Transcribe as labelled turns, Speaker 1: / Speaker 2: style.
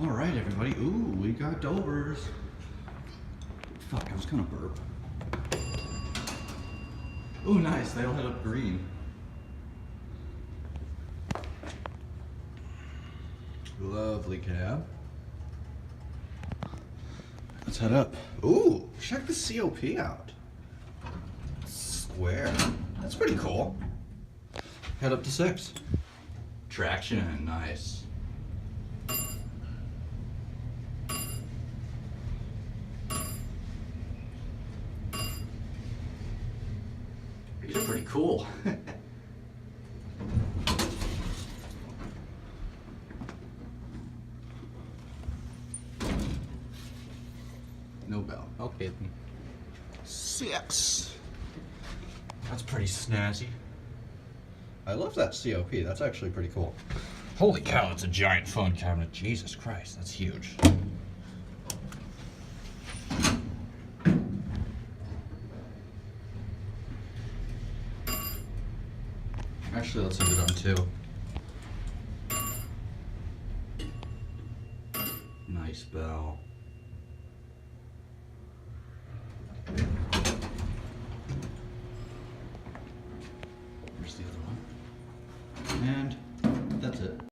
Speaker 1: All right, everybody. Ooh, we got Dovers. Fuck, I was gonna burp. Ooh, nice. They all head up green. Lovely cab. Let's head up. Ooh, check the COP out. Square. That's pretty cool. Head up to 6. Traction, nice. These are pretty cool. No bell. Okay then. 6. That's pretty snazzy. I love that COP. That's actually pretty cool. Holy cow, that's a giant phone cabinet. Jesus Christ, that's huge. Actually, let's leave it on 2. Nice bell.